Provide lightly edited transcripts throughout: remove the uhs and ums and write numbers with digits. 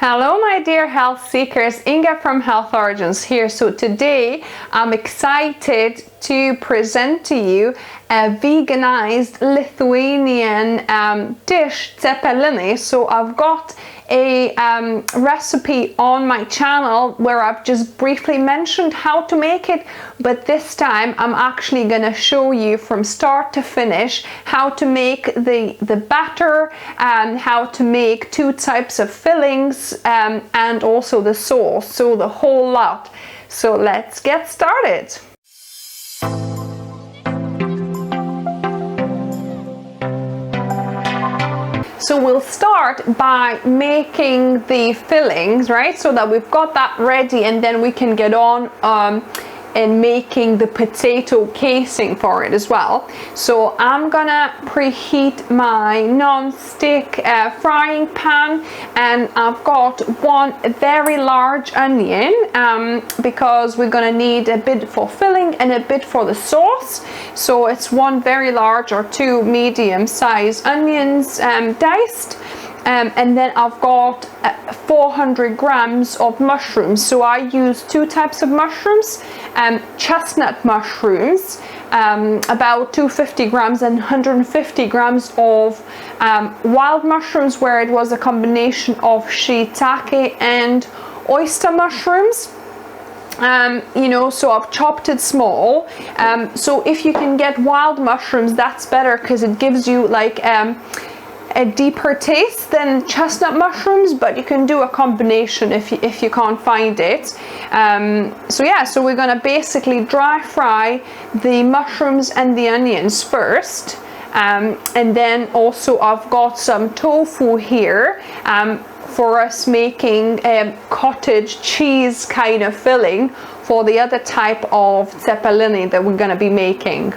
Hello my dear health seekers, Inga from Health Origins here. So today I'm excited to present to you a veganized Lithuanian dish, Cepelinai. So I've got a recipe on my channel where I've just briefly mentioned how to make it, but this time I'm actually going to show you from start to finish how to make the batter and how to make two types of fillings and also the sauce, so the whole lot. So let's get started. So we'll start by making the fillings, right? So that we've got that ready, and then we can get on and making the potato casing for it as well. So I'm gonna preheat my non-stick frying pan, and I've got one very large onion because we're gonna need a bit for filling and a bit for the sauce. So it's one very large or two medium-sized onions diced. And then I've got 400 grams of mushrooms. So I use two types of mushrooms, chestnut mushrooms, about 250 grams, and 150 grams of wild mushrooms, where it was a combination of shiitake and oyster mushrooms. You know, so I've chopped it small. So if you can get wild mushrooms, that's better, because it gives you like a deeper taste than chestnut mushrooms, but you can do a combination if you can't find it. So yeah, so we're gonna basically dry fry the mushrooms and the onions first, and then also I've got some tofu here for us making a cottage cheese kind of filling for the other type of cepelinai that we're gonna be making.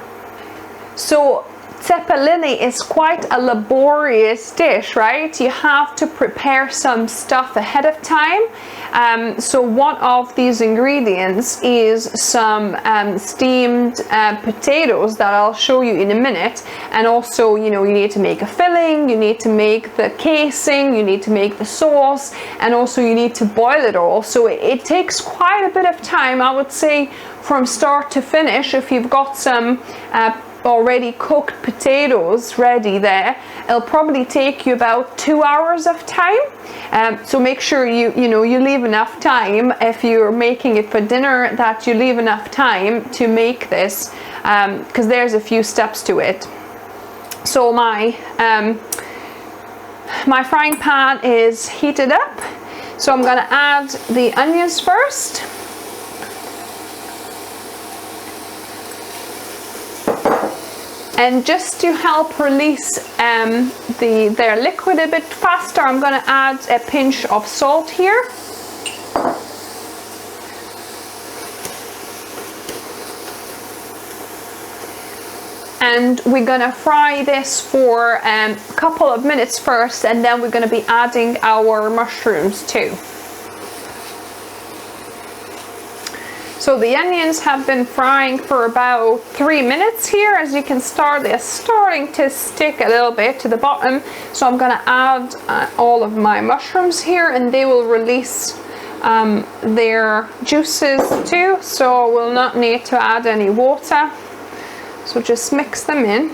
So Cepelinai is quite a laborious dish, right? You have to prepare some stuff ahead of time. So one of these ingredients is some steamed potatoes that I'll show you in a minute. And also, you know, you need to make a filling, you need to make the casing, you need to make the sauce, and also you need to boil it all. So it takes quite a bit of time, I would say, from start to finish. If you've got some already cooked potatoes ready there, it'll probably take you about 2 hours of time. So make sure you leave enough time, if you're making it for dinner, that you leave enough time to make this, because there's a few steps to it. So my frying pan is heated up, so I'm gonna add the onions first. And just to help release their liquid a bit faster, I'm going to add a pinch of salt here. And we're going to fry this for a couple of minutes first, and then we're going to be adding our mushrooms too. So the onions have been frying for about 3 minutes here. As you can they're starting to stick a little bit to the bottom. So I'm gonna add all of my mushrooms here, and they will release their juices too. So we'll not need to add any water. So just mix them in.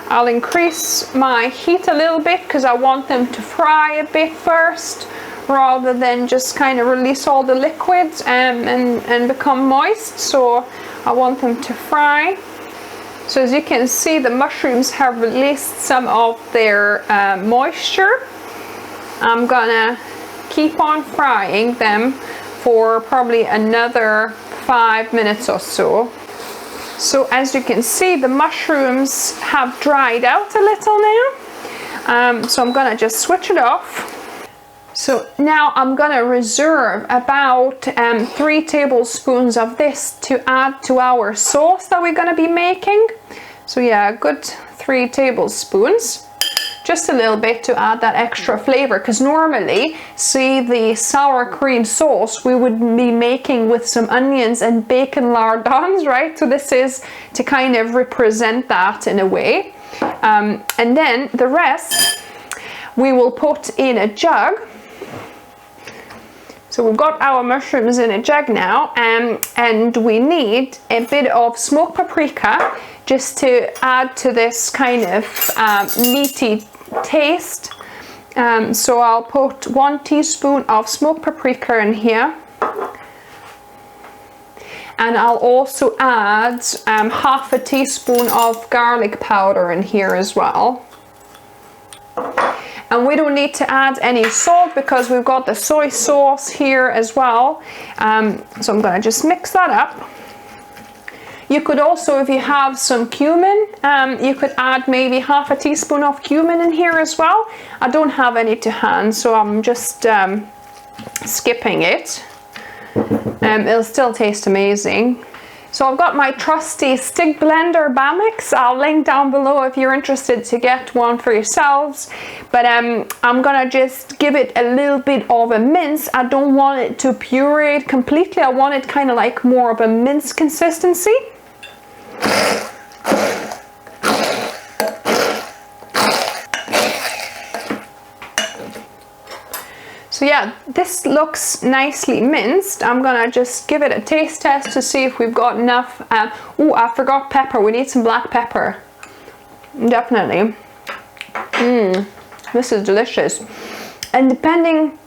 I'll increase my heat a little bit because I want them to fry a bit first, rather than just kind of release all the liquids and become moist. So I want them to fry. So as you can see, the mushrooms have released some of their moisture. I'm gonna keep on frying them for probably another 5 minutes or so. So as you can see, the mushrooms have dried out a little now. So I'm gonna just switch it off. So now I'm gonna reserve about 3 tablespoons of this to add to our sauce that we're gonna be making. So yeah, a good 3 tablespoons. Just a little bit to add that extra flavor, because normally, see, the sour cream sauce we would be making with some onions and bacon lardons, right? So this is to kind of represent that in a way. And then the rest, we will put in a jug. So we've got our mushrooms in a jug now, and we need a bit of smoked paprika just to add to this kind of meaty taste. So I'll put 1 teaspoon of smoked paprika in here. And I'll also add half a teaspoon of garlic powder in here as well. And we don't need to add any salt because we've got the soy sauce here as well. So I'm gonna just mix that up. You could also, if you have some cumin, you could add maybe half a teaspoon of cumin in here as well. I don't have any to hand, so I'm just skipping it. It'll still taste amazing. So I've got my trusty stick blender Bamix. I'll link down below if you're interested to get one for yourselves. But I'm gonna just give it a little bit of a mince. I don't want it to puree it completely. I want it kind of like more of a mince consistency. So yeah, this looks nicely minced. I'm gonna just give it a taste test to see if we've got enough. Oh, I forgot pepper. We need some black pepper. Definitely. This is delicious. And depending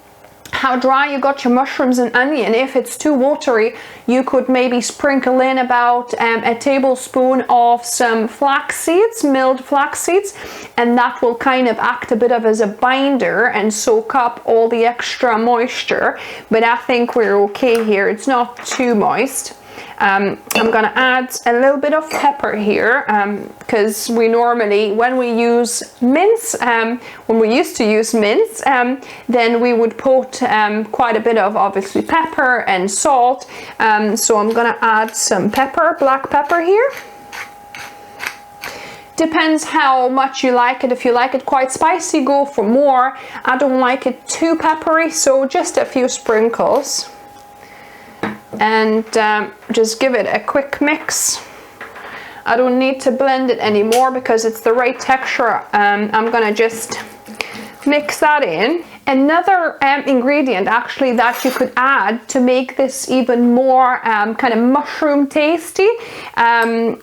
how dry you got your mushrooms and onion, if it's too watery, you could maybe sprinkle in about a tablespoon of some flax seeds, milled flax seeds, and that will kind of act a bit of as a binder and soak up all the extra moisture. But I think we're okay here. It's not too moist. I'm gonna add a little bit of pepper here because we normally, when we use mince, when we used to use mince, then we would put quite a bit of obviously pepper and salt. So I'm gonna add some pepper, black pepper here. Depends how much you like it. If you like it quite spicy, go for more. I don't like it too peppery, so just a few sprinkles. And just give it a quick mix. I don't need to blend it anymore because it's the right texture. I'm gonna just mix that in. Another ingredient actually that you could add to make this even more kind of mushroom tasty, I'm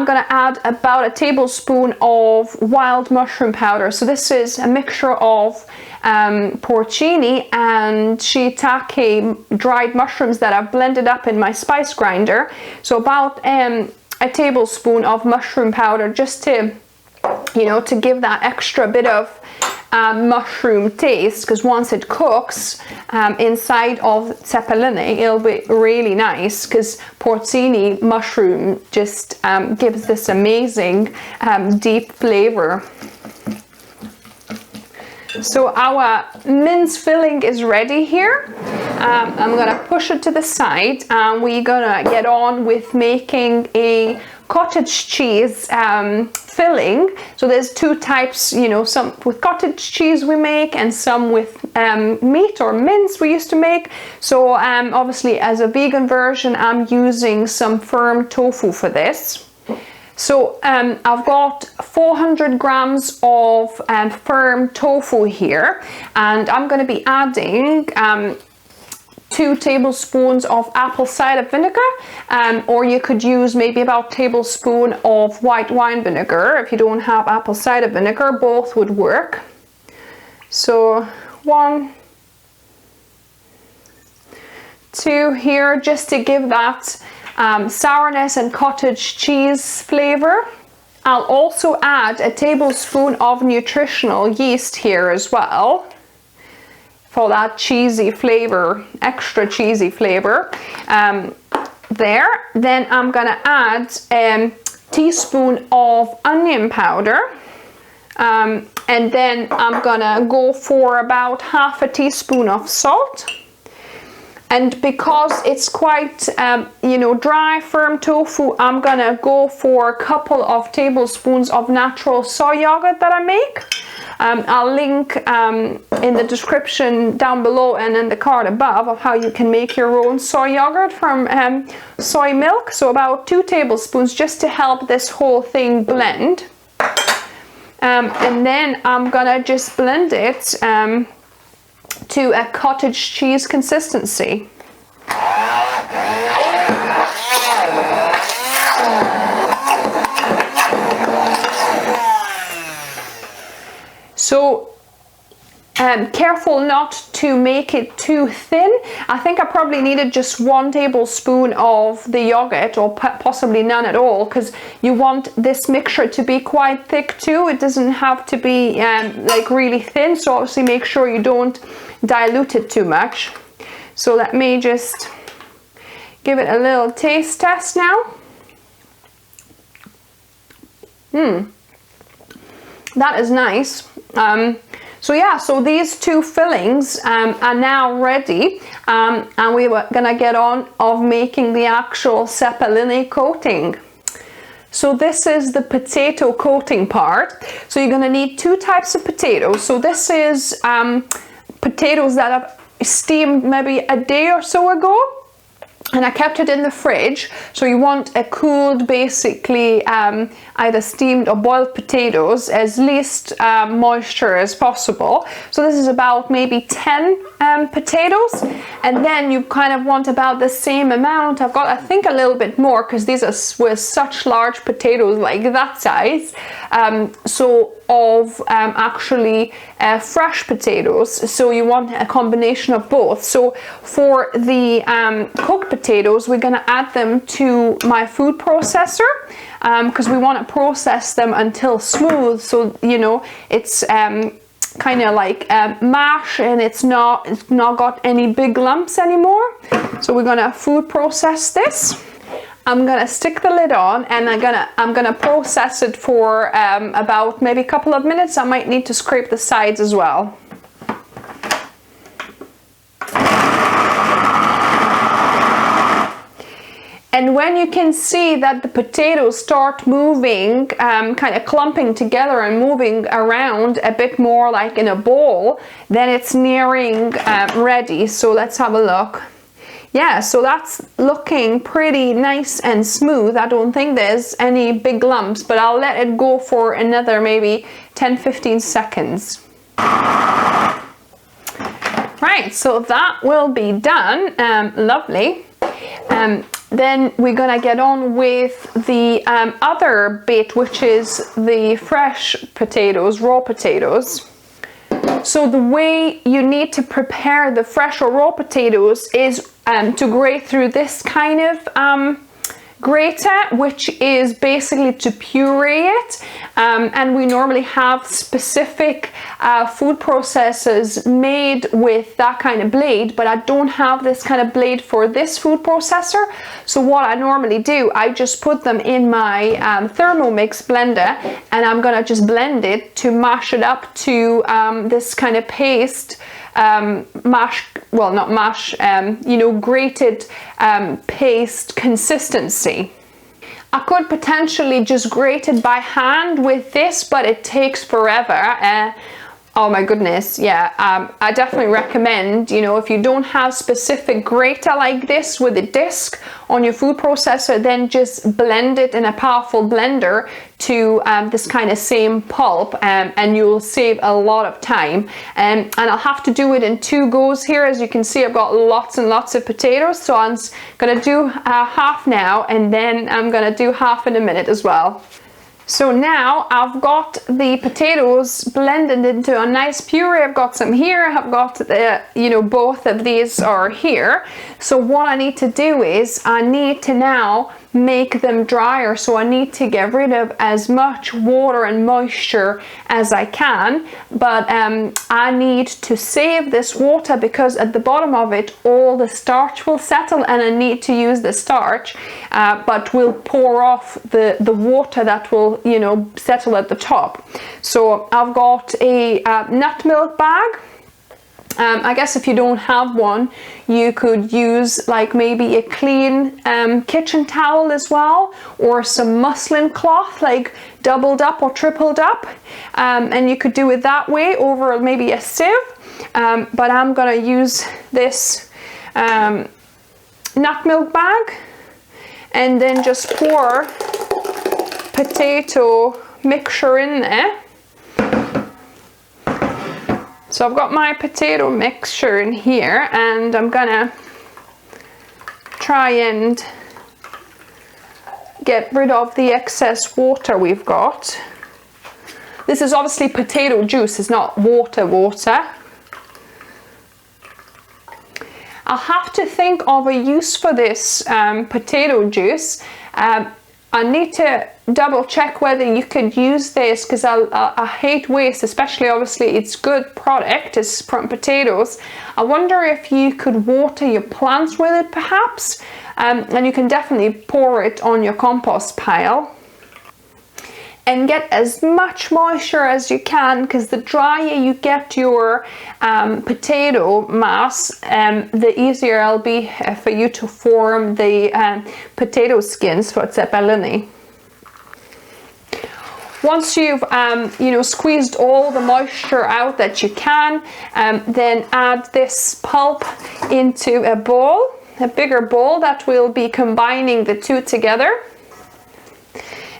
gonna add about a tablespoon of wild mushroom powder. So this is a mixture of porcini and shiitake dried mushrooms that I've blended up in my spice grinder. So about a tablespoon of mushroom powder, just to, you know, to give that extra bit of mushroom taste, because once it cooks inside of cepelinai, it'll be really nice, because porcini mushroom just gives this amazing deep flavor. So our mince filling is ready here. I'm gonna push it to the side, and we're gonna get on with making a cottage cheese filling. So there's two types, you know, some with cottage cheese we make, and some with meat or mince we used to make. So obviously as a vegan version, I'm using some firm tofu for this. So I've got 400 grams of firm tofu here, and I'm going to be adding 2 tablespoons of apple cider vinegar, or you could use maybe about a tablespoon of white wine vinegar. If you don't have apple cider vinegar, both would work. So 1, 2 here, just to give that sourness and cottage cheese flavor. I'll also add a tablespoon of nutritional yeast here as well for that cheesy flavor, extra cheesy flavor there. Then I'm gonna add a teaspoon of onion powder, and then I'm gonna go for about half a teaspoon of salt. And because it's quite, you know, dry, firm tofu, I'm gonna go for a couple of tablespoons of natural soy yogurt that I make. I'll link in the description down below and in the card above of how you can make your own soy yogurt from soy milk. So about 2 tablespoons just to help this whole thing blend. And then I'm gonna just blend it to a cottage cheese consistency. So careful not to make it too thin. I think I probably needed just 1 tablespoon of the yogurt, or possibly none at all, because you want this mixture to be quite thick too. It doesn't have to be like really thin, so obviously make sure you don't dilute it too much. So let me just give it a little taste test now. That is nice. So yeah, so these two fillings are now ready, and we were gonna get on of making the actual Cepelinai coating. So this is the potato coating part. So you're gonna need 2 types of potatoes. So this is potatoes that I've steamed maybe a day or so ago, and I kept it in the fridge. So you want a cooled, basically either steamed or boiled potatoes, as least moisture as possible. So this is about maybe 10 potatoes, and then you kind of want about the same amount. I've got, I think, a little bit more, because these were such large potatoes, like that size. So of actually fresh potatoes, so you want a combination of both. So for the cooked potatoes, we're going to add them to my food processor, because we want to process them until smooth, so you know it's kind of like mash, and it's not got any big lumps anymore. So we're going to food process this. I'm gonna stick the lid on, and I'm gonna process it for about maybe a couple of minutes. I might need to scrape the sides as well. And when you can see that the potatoes start moving, kind of clumping together and moving around a bit more like in a bowl, then it's nearing ready. So let's have a look. Yeah, so that's looking pretty nice and smooth. I don't think there's any big lumps, but I'll let it go for another maybe 10-15 seconds. Right, so that will be done. Lovely. Then we're gonna get on with the other bit, which is the fresh potatoes, raw potatoes. So the way you need to prepare the fresh or raw potatoes is to grate through this kind of grater, which is basically to puree it, and we normally have specific food processors made with that kind of blade, but I don't have this kind of blade for this food processor. So what I normally do, I just put them in my Thermomix blender, and I'm gonna just blend it to mash it up to this kind of paste, grated paste consistency. I could potentially just grate it by hand with this, but it takes forever. Oh my goodness, yeah, I definitely recommend, you know, if you don't have specific grater like this with a disc on your food processor, then just blend it in a powerful blender to this kind of same pulp, and you'll save a lot of time. And I'll have to do it in 2 goes here. As you can see, I've got lots and lots of potatoes, so I'm gonna do half now, and then I'm gonna do half in a minute as well. So now I've got the potatoes blended into a nice puree. I've got some here, I've got the, you know, both of these are here. So what I need to do is I need to now make them drier. So I need to get rid of as much water and moisture as I can, but I need to save this water, because at the bottom of it all the starch will settle, and I need to use the starch, but we'll pour off the water that will, you know, settle at the top. So I've got a nut milk bag. I guess if you don't have one, you could use like maybe a clean kitchen towel as well, or some muslin cloth, like doubled up or tripled up, and you could do it that way over maybe a sieve, but I'm gonna use this nut milk bag, and then just pour potato mixture in there. So I've got my potato mixture in here, and I'm gonna try and get rid of the excess water we've got. This is obviously potato juice, it's not water. I'll have to think of a use for this potato juice. I need to double check whether you could use this, because I hate waste, especially obviously it's good product, it's from potatoes. I wonder if you could water your plants with it perhaps, and you can definitely pour it on your compost pile. And get as much moisture as you can, because the drier you get your potato mass, the easier it'll be for you to form the potato skins for cepelinai. Once you've squeezed all the moisture out that you can, then add this pulp into a bowl, a bigger bowl that will be combining the two together.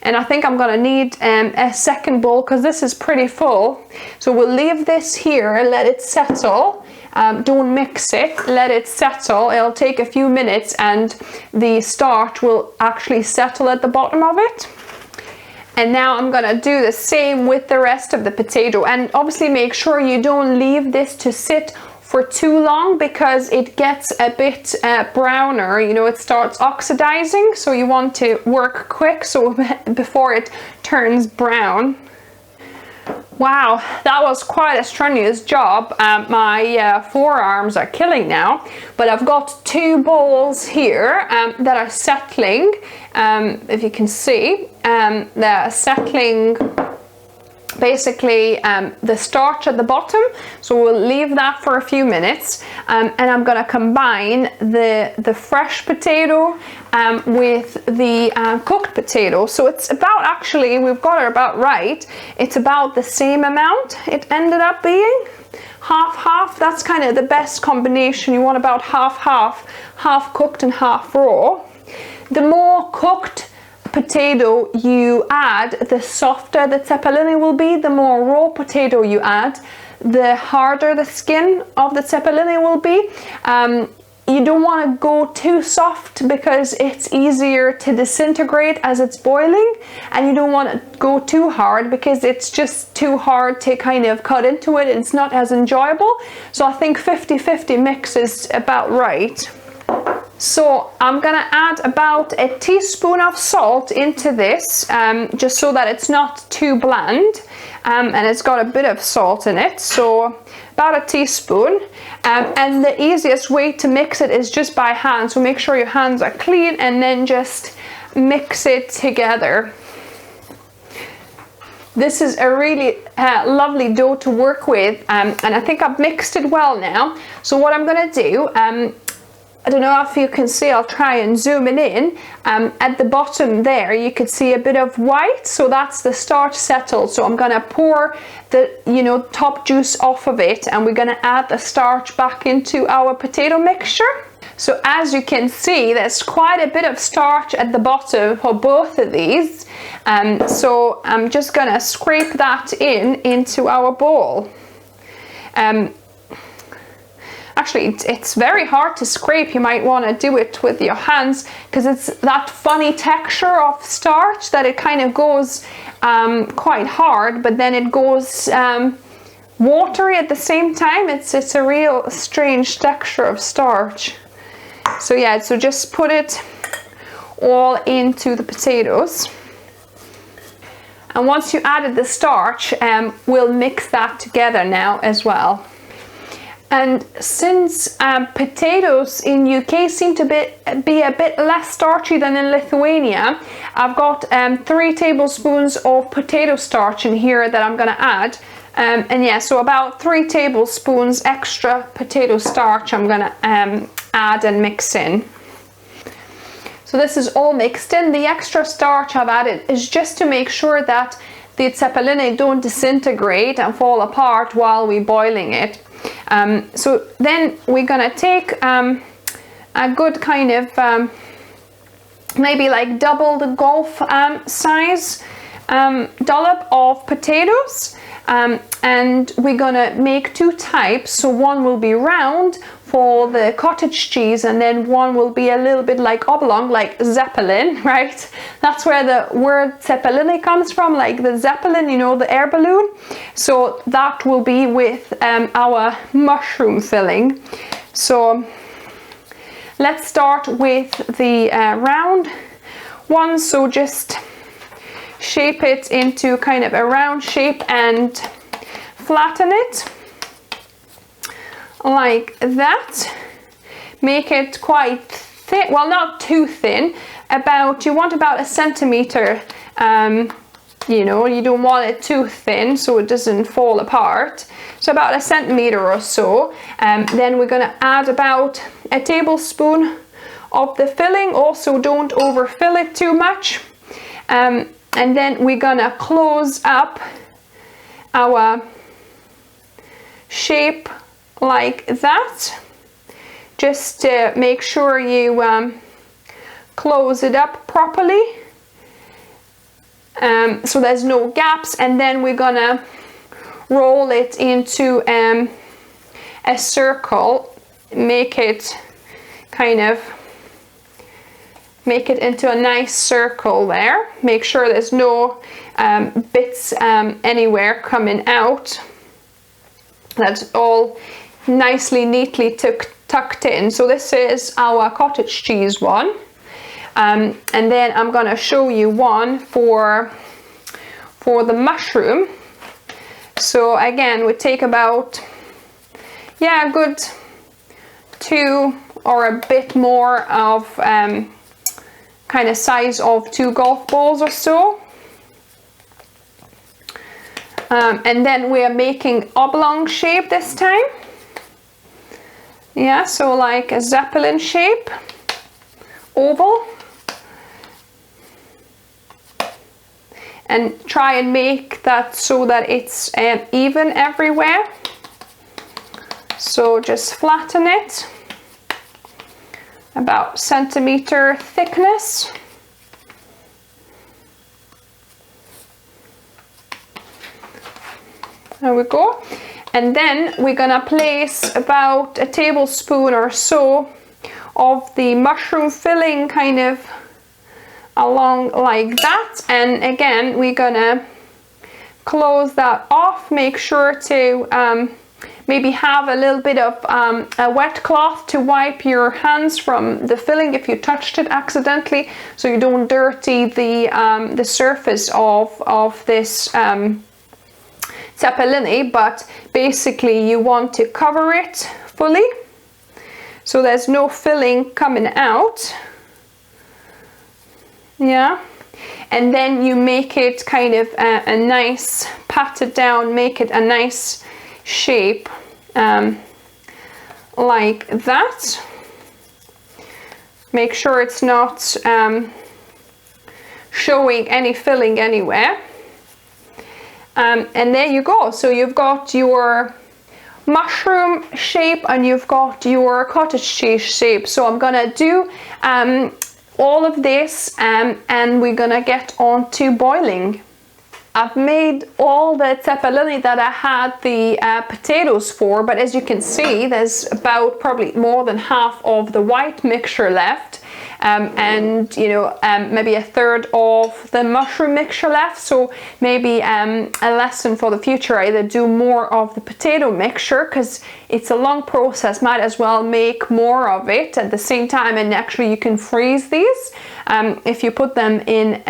And I think I'm gonna need a second bowl, because this is pretty full. So we'll leave this here, let it settle. Don't mix it, let it settle. It'll take a few minutes and the starch will actually settle at the bottom of it. And now I'm gonna do the same with the rest of the potato. And obviously make sure you don't leave this to sit for too long, because it gets a bit browner, it starts oxidizing, so you want to work quick so before it turns brown. Wow, that was quite a strenuous job. My forearms are killing now, but I've got two bowls here that are settling, if you can see. They're settling basically the starch at the bottom, so we'll leave that for a few minutes, and I'm gonna combine the fresh potato with the cooked potato. So it's about, actually we've got it about right, it's about the same amount it ended up being, half. That's kind of the best combination. You want about half cooked and half raw. The more cooked potato you add, the softer the cepelinai will be. The more raw potato you add, the harder the skin of the cepelinai will be. You don't want to go too soft, because it's easier to disintegrate as it's boiling, and you don't want to go too hard, because it's just too hard to kind of cut into it. It's not as enjoyable. So I think 50-50 mix is about right. So I'm gonna add about a teaspoon of salt into this, just so that it's not too bland, and it's got a bit of salt in it, so about a teaspoon. And the easiest way to mix it is just by hand, so make sure your hands are clean and then just mix it together. This is a really lovely dough to work with, and I think I've mixed it well now. So what I'm gonna do, I don't know if you can see, I'll try and zoom it in. At the bottom there, you could see a bit of white, so that's the starch settled. So I'm gonna pour the top juice off of it, and we're gonna add the starch back into our potato mixture. So as you can see, there's quite a bit of starch at the bottom for both of these. So I'm just gonna scrape that into our bowl. Actually, it's very hard to scrape. You might want to do it with your hands, because it's that funny texture of starch that it kind of goes quite hard, but then it goes watery at the same time. It's a real strange texture of starch. So yeah, so just put it all into the potatoes. And once you added the starch, we'll mix that together now as well. And since potatoes in UK seem to be a bit less starchy than in Lithuania, I've got 3 tablespoons of potato starch in here that I'm gonna add. And yeah, so about 3 tablespoons extra potato starch I'm gonna add and mix in. So this is all mixed in. The extra starch I've added is just to make sure that the cepelinai don't disintegrate and fall apart while we're boiling it. So then we're gonna take a good kind of maybe like double the golf size dollop of potatoes, and we're gonna make two types. So one will be round for the cottage cheese, and then one will be a little bit like oblong, like Zeppelin, right? That's where the word Cepelinai comes from, like the Zeppelin, you know, the air balloon. So that will be with our mushroom filling. So let's start with the round one. So just shape it into kind of a round shape and flatten it like that. Make it quite thin, well, not too thin, you want about 1 centimeter. You know, you don't want it too thin so it doesn't fall apart. So about 1 centimeter or so. Then we're going to add about a tablespoon of the filling. Also, don't overfill it too much. And then we're going to close up our shape like that. Just to make sure you close it up properly. So there's no gaps, and then we're gonna roll it into a circle, make it into a nice circle there. Make sure there's no bits anywhere coming out. That's all nicely, neatly tucked in. So this is our cottage cheese one. And then I'm gonna show you one for the mushroom. So again, we take about, yeah, a good 2 or a bit more of kind of size of 2 golf balls or so. And then we are making oblong shape this time. Yeah, so like a Zeppelin shape, oval. And try and make that so that it's even everywhere. So just flatten it, about centimeter thickness. There we go. And then we're gonna place about a tablespoon or so of the mushroom filling kind of along like that. And again, we're gonna close that off. Make sure to maybe have a little bit of a wet cloth to wipe your hands from the filling if you touched it accidentally, so you don't dirty the surface of this Cepelinai. But basically you want to cover it fully so there's no filling coming out. Yeah, and then you make it kind of a nice, pat it down, make it a nice shape like that. Make sure it's not showing any filling anywhere. And there you go. So you've got your mushroom shape and you've got your cottage cheese shape. So I'm gonna do all of this and we're gonna get on to boiling. I've made all the Cepelinai that I had the potatoes for, but as you can see, there's about probably more than half of the white mixture left. And you know, maybe a third of the mushroom mixture left. So maybe a lesson for the future, either do more of the potato mixture because it's a long process, might as well make more of it at the same time. And actually you can freeze these if you put them in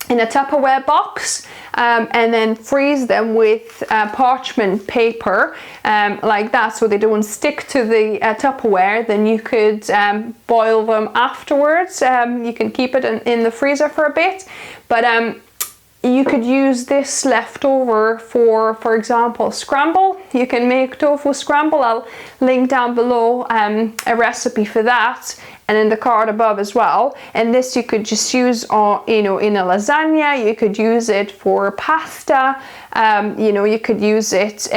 a Tupperware box and then freeze them with parchment paper like that, so they don't stick to the Tupperware. Then you could boil them afterwards. You can keep it in the freezer for a bit, but you could use this leftover for example, scramble. You can make tofu scramble. I'll link down below a recipe for that, and in the card above as well. And this you could just use you know, in a lasagna. You could use it for pasta. You know, you could use it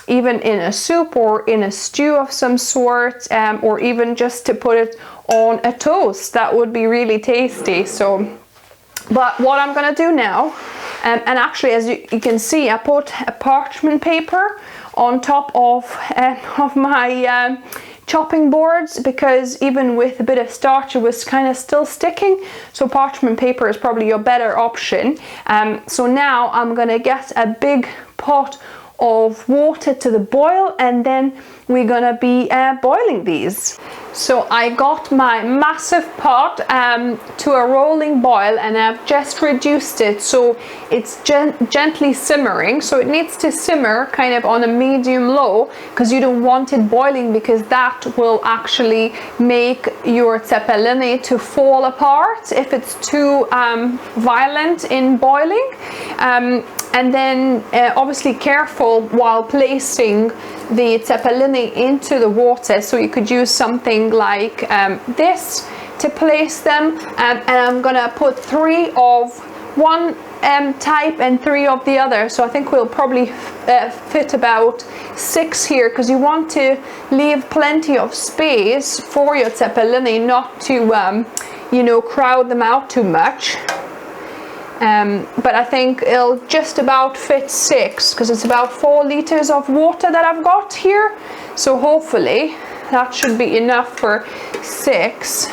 even in a soup or in a stew of some sort, or even just to put it on a toast. That would be really tasty. So, but what I'm gonna do now And actually, as you can see, I put a parchment paper on top of my chopping boards, because even with a bit of starch it was kind of still sticking, so parchment paper is probably your better option. So now I'm gonna get a big pot of water to the boil, and then we're gonna be boiling these. So I got my massive pot to a rolling boil, and I've just reduced it so it's gently simmering. So it needs to simmer kind of on a medium low, because you don't want it boiling, because that will actually make your cepelinai to fall apart if it's too violent in boiling. And then obviously careful while placing the cepelinai into the water, so you could use something like this to place them, and I'm gonna put 3 of one type and 3 of the other, so I think we'll probably fit about 6 here, because you want to leave plenty of space for your cepelinai, not to you know, crowd them out too much. But I think it'll just about fit 6, because it's about 4 liters of water that I've got here, so hopefully that should be enough for 6.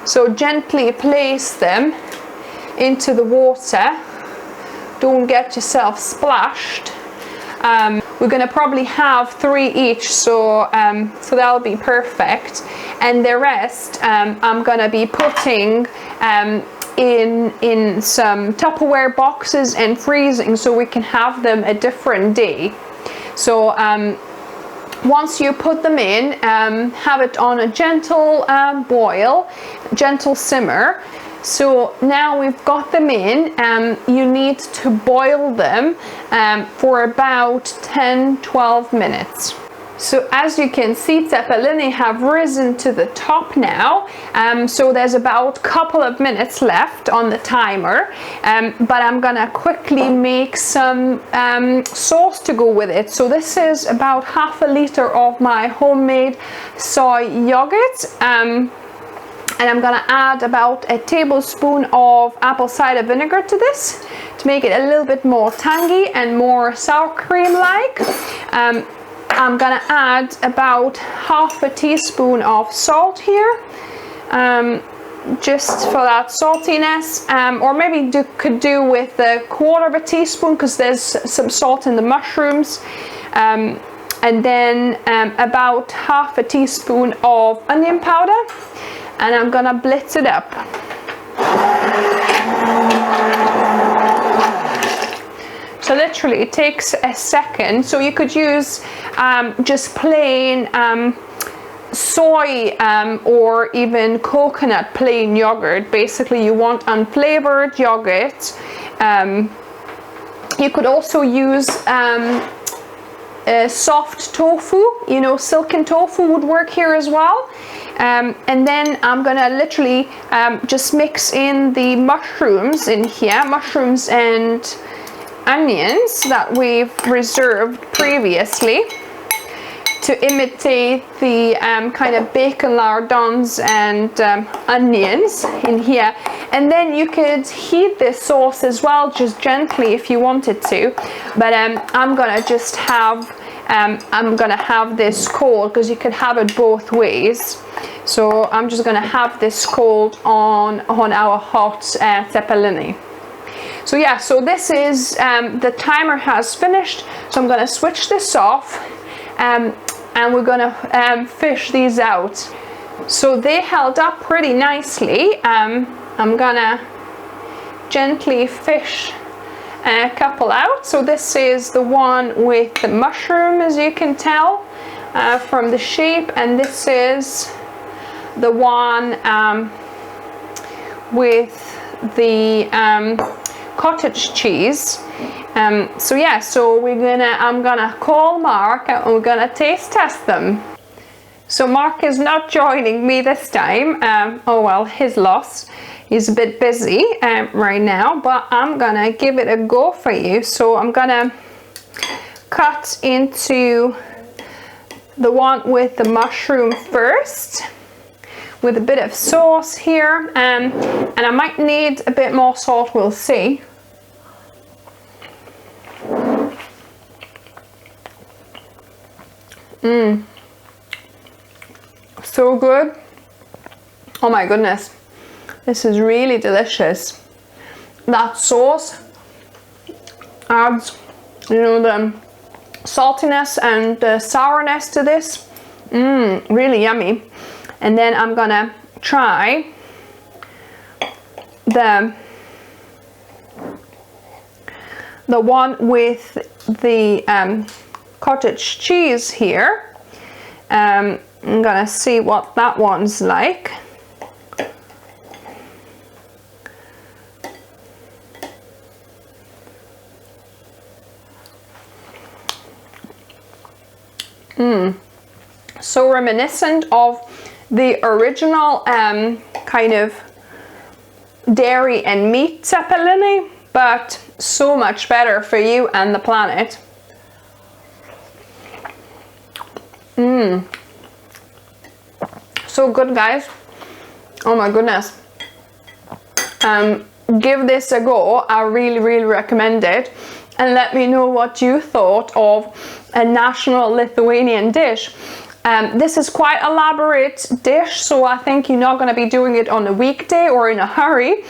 So gently place them into the water, don't get yourself splashed. We're gonna probably have 3 each, so that'll be perfect, and the rest I'm gonna be putting in some Tupperware boxes and freezing, so we can have them a different day. So once you put them in, have it on a gentle boil, gentle simmer. So now we've got them in, you need to boil them for about 10-12 minutes. So as you can see, cepelinai have risen to the top now, so there's about a couple of minutes left on the timer, but I'm gonna quickly make some sauce to go with it. So this is about half a liter of my homemade soy yogurt, and I'm gonna add about a tablespoon of apple cider vinegar to this to make it a little bit more tangy and more sour cream like. I'm gonna add about half a teaspoon of salt here, just for that saltiness, or maybe could do with a quarter of a teaspoon, because there's some salt in the mushrooms, and then about half a teaspoon of onion powder, and I'm gonna blitz it up. So literally it takes a second. So you could use just plain soy or even coconut plain yogurt. Basically you want unflavored yogurt. You could also use soft tofu, you know, silken tofu would work here as well. And then I'm gonna literally just mix in the mushrooms in here, mushrooms and onions that we've reserved previously to imitate the kind of bacon lardons and onions in here. And then you could heat this sauce as well, just gently if you wanted to, but I'm gonna have this cold, because you could have it both ways. So I'm just gonna have this cold on our hot cepelinai. So yeah, so this is, the timer has finished, so I'm gonna switch this off, and we're gonna fish these out. So they held up pretty nicely. I'm gonna gently fish a couple out. So this is the one with the mushroom, as you can tell from the shape, and this is the one with the cottage cheese. So yeah, so I'm gonna call Mark and we're gonna taste test them. So Mark is not joining me this time. Oh well, his loss. He's a bit busy right now, but I'm gonna give it a go for you. So I'm gonna cut into the one with the mushroom first, with a bit of sauce here, and I might need a bit more salt, we'll see. So good. Oh my goodness, this is really delicious. That sauce adds, you know, the saltiness and the sourness to this. Really yummy. And then I'm gonna try the one with the cottage cheese here. I'm gonna see what that one's like. So reminiscent of the original kind of dairy and meat Cepelinai, but so much better for you and the planet. So good, guys. Oh my goodness. Give this a go. I really recommend it, and let me know what you thought of a national Lithuanian dish. This is quite an elaborate dish, so I think you're not going to be doing it on a weekday or in a hurry.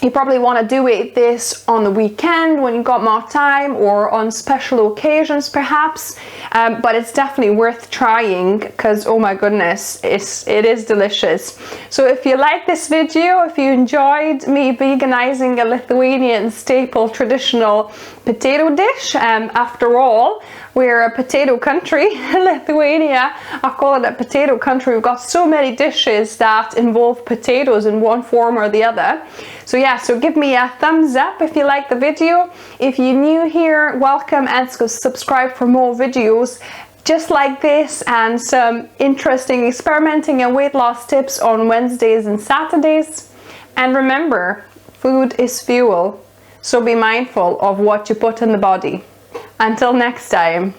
You probably want to do this on the weekend when you got more time, or on special occasions perhaps, but it's definitely worth trying because, oh my goodness, it is delicious. So if you like this video, if you enjoyed me veganizing a Lithuanian staple traditional potato dish, after all, we're a potato country. Lithuania, I call it a potato country. We've got so many dishes that involve potatoes in one form or the other. So yeah, so give me a thumbs up if you like the video. If you're new here, welcome, and subscribe for more videos just like this, and some interesting experimenting and weight loss tips on Wednesdays and Saturdays. And remember, food is fuel, so be mindful of what you put in the body. Until next time.